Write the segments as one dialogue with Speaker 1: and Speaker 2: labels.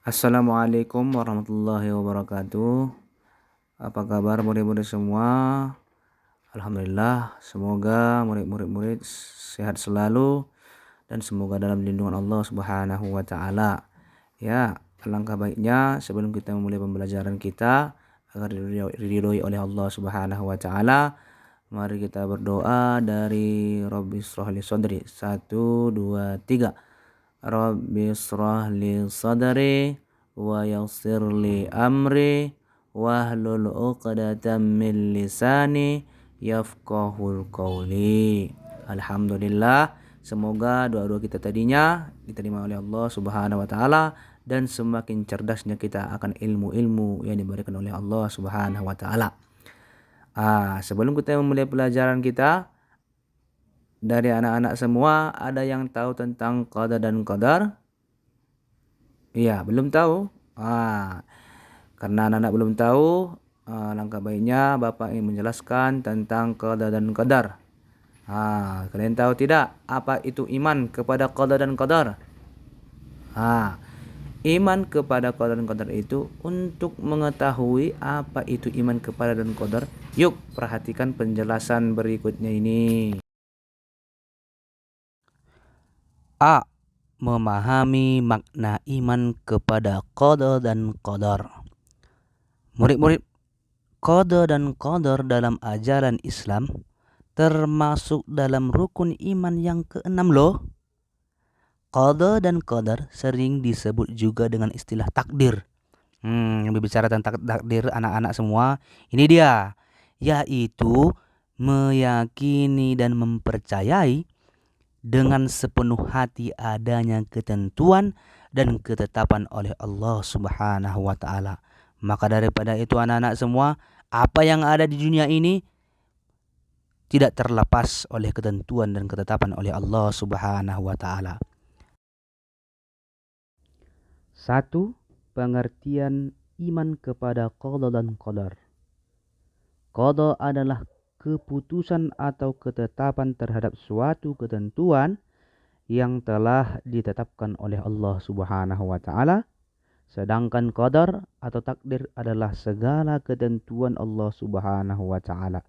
Speaker 1: Assalamualaikum warahmatullahi wabarakatuh. Apa kabar murid-murid semua? Alhamdulillah, semoga murid-murid sehat selalu dan semoga dalam lindungan Allah Subhanahu wa taala. Ya, alangkah baiknya sebelum kita memulai pembelajaran kita agar diridhoi oleh Allah Subhanahu wa taala, mari kita berdoa dari Rabbi Shrah li Sadri. 1 2 3. Rabbi Shrah li Sadri wa yassir li amri wahlul 'uqdatam min lisani yafqahul qawli. Alhamdulillah, semoga doa-doa kita tadinya diterima oleh Allah Subhanahu wa taala dan semakin cerdasnya kita akan ilmu-ilmu yang diberikan oleh Allah Subhanahu wa taala. Sebelum kita memulai pelajaran kita, dari anak-anak semua ada yang tahu tentang qada dan qadar? Iya, belum tahu. Karena anak-anak belum tahu, langkah baiknya Bapak ingin menjelaskan tentang qada dan qadar. Kalian tahu tidak apa itu iman kepada qada dan qadar? Iman kepada qada dan qadar itu, untuk mengetahui apa itu iman kepada dan qadar, yuk perhatikan penjelasan berikutnya ini. A. Memahami makna iman kepada qada dan qadar. Murid-murid, qada dan qadar dalam ajaran Islam termasuk dalam rukun iman yang keenam loh. Qada dan qadar sering disebut juga dengan istilah takdir. Berbicara tentang takdir anak-anak semua, ini dia, yaitu meyakini dan mempercayai dengan sepenuh hati adanya ketentuan dan ketetapan oleh Allah Subhanahu wa taala. Maka daripada itu anak-anak semua, apa yang ada di dunia ini tidak terlepas oleh ketentuan dan ketetapan oleh Allah Subhanahu wa taala. 1. Pengertian iman kepada qada dan qadar. Qada adalah keputusan atau ketetapan terhadap suatu ketentuan yang telah ditetapkan oleh Allah Subhanahu wa taala. Sedangkan qadar atau takdir adalah segala ketentuan Allah Subhanahu wa taala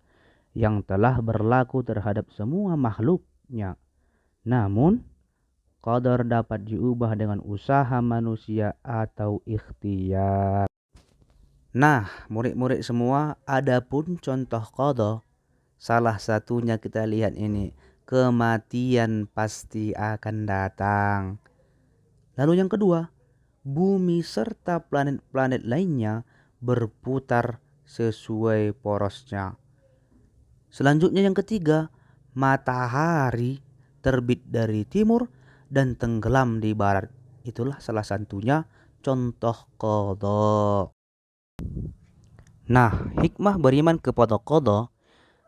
Speaker 1: yang telah berlaku terhadap semua makhluknya. Namun, qadar dapat diubah dengan usaha manusia atau ikhtiar. Nah, murid-murid semua, adapun contoh qada, salah satunya kita lihat ini, kematian pasti akan datang. Lalu yang kedua, bumi serta planet-planet lainnya berputar sesuai porosnya. Selanjutnya yang ketiga, matahari terbit dari timur dan tenggelam di barat. Itulah salah satunya contoh qada. Nah, hikmah beriman kepada qada,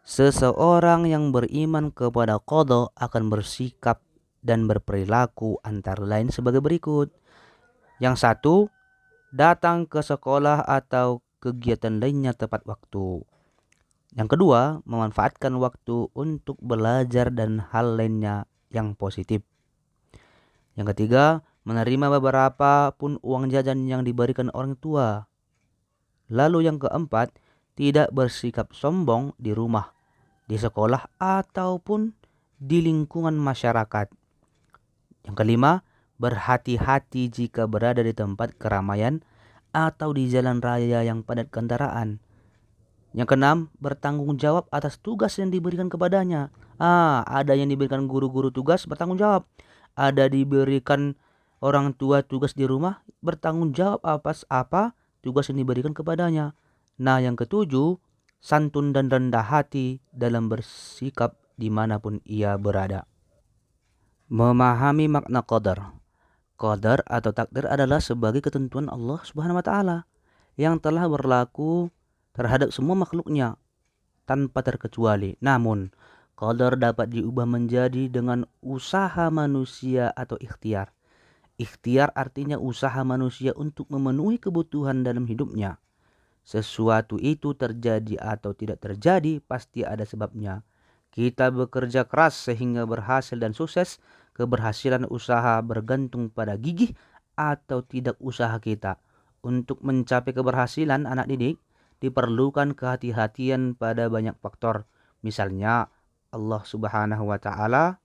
Speaker 1: seseorang yang beriman kepada qada akan bersikap dan berperilaku antara lain sebagai berikut. Yang satu, datang ke sekolah atau kegiatan lainnya tepat waktu. Yang kedua, memanfaatkan waktu untuk belajar dan hal lainnya yang positif. Yang ketiga, menerima beberapa pun uang jajan yang diberikan orang tua. Lalu yang keempat, tidak bersikap sombong di rumah, di sekolah, ataupun di lingkungan masyarakat. Yang kelima, berhati-hati jika berada di tempat keramaian atau di jalan raya yang padat kendaraan. Yang keenam, bertanggung jawab atas tugas yang diberikan kepadanya. Ada yang diberikan guru-guru tugas, bertanggung jawab. Ada diberikan orang tua tugas di rumah, bertanggung jawab atas apa tugas yang diberikan kepadanya. Nah, yang ketujuh, santun dan rendah hati dalam bersikap dimanapun ia berada. Memahami makna qadar. Qadar atau takdir adalah sebagai ketentuan Allah Subhanahu wa taala yang telah berlaku terhadap semua makhluknya tanpa terkecuali. Namun, qadar dapat diubah menjadi dengan usaha manusia atau ikhtiar. Ikhtiar artinya usaha manusia untuk memenuhi kebutuhan dalam hidupnya. Sesuatu itu terjadi atau tidak terjadi pasti ada sebabnya. Kita bekerja keras sehingga berhasil dan sukses. Keberhasilan usaha bergantung pada gigih atau tidak usaha kita. Untuk mencapai keberhasilan anak didik, diperlukan kehati-hatian pada banyak faktor. Misalnya, Allah Subhanahu wa Ta'ala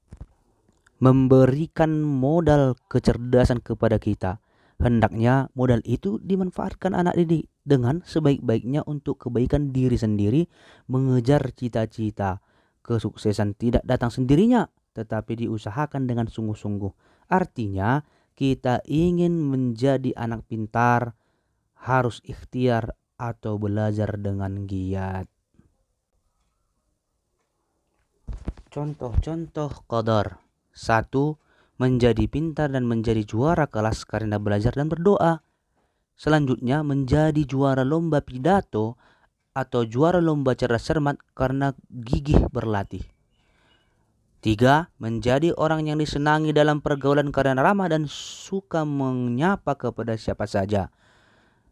Speaker 1: memberikan modal kecerdasan kepada kita. Hendaknya modal itu dimanfaatkan anak didik dengan sebaik-baiknya untuk kebaikan diri sendiri, mengejar cita-cita. Kesuksesan tidak datang sendirinya, tetapi diusahakan dengan sungguh-sungguh. Artinya, kita ingin menjadi anak pintar, harus ikhtiar atau belajar dengan giat. Contoh-contoh qadar. 1. Menjadi pintar dan menjadi juara kelas karena belajar dan berdoa. Selanjutnya, menjadi juara lomba pidato atau juara lomba cerdas cermat karena gigih berlatih. 3. Menjadi orang yang disenangi dalam pergaulan karena ramah dan suka menyapa kepada siapa saja.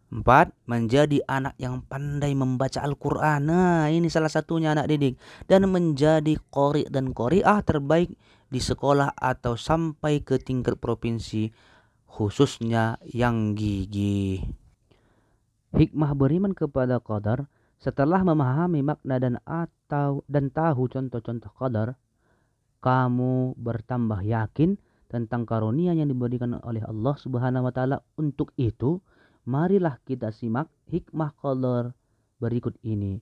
Speaker 1: 4. Menjadi anak yang pandai membaca Al-Quran. Nah, ini salah satunya anak didik. Dan menjadi qori dan qori'ah terbaik di sekolah atau sampai ke tingkat provinsi, khususnya yang gigih. Hikmah beriman kepada qadar. Setelah memahami makna dan tahu contoh-contoh qadar, kamu bertambah yakin tentang karunia yang diberikan oleh Allah Subhanahu wa Ta'ala. Untuk itu, marilah kita simak hikmah qadar berikut ini.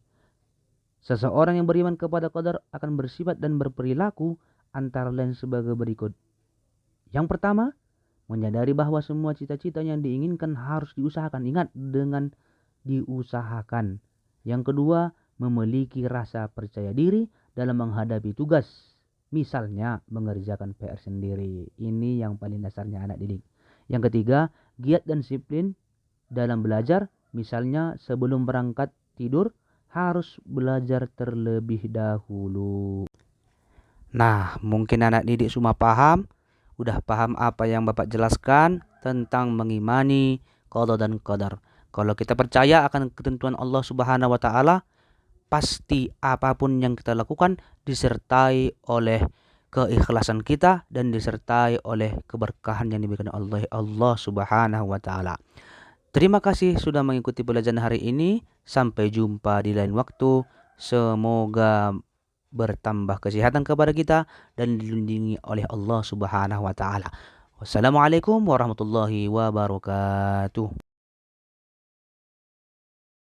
Speaker 1: Seseorang yang beriman kepada qadar akan bersifat dan berperilaku antara lain sebagai berikut. Yang pertama, menyadari bahwa semua cita-cita yang diinginkan harus diusahakan. Ingat, dengan diusahakan. Yang kedua, memiliki rasa percaya diri dalam menghadapi tugas. Misalnya, mengerjakan PR sendiri. Ini yang paling dasarnya anak didik. Yang ketiga, giat dan disiplin dalam belajar. Misalnya, sebelum berangkat tidur, harus belajar terlebih dahulu. Nah, mungkin anak didik semua paham. Udah paham apa yang Bapak jelaskan tentang mengimani qada dan qadar. Kalau kita percaya akan ketentuan Allah Subhanahu wa Ta'ala, pasti apapun yang kita lakukan disertai oleh keikhlasan kita dan disertai oleh keberkahan yang diberikan oleh Allah Subhanahu wa Ta'ala. Terima kasih sudah mengikuti pelajaran hari ini. Sampai jumpa di lain waktu. Semoga bertambah kesehatan kepada kita dan dilindungi oleh Allah Subhanahu wa Ta'ala. Wassalamualaikum warahmatullahi wabarakatuh.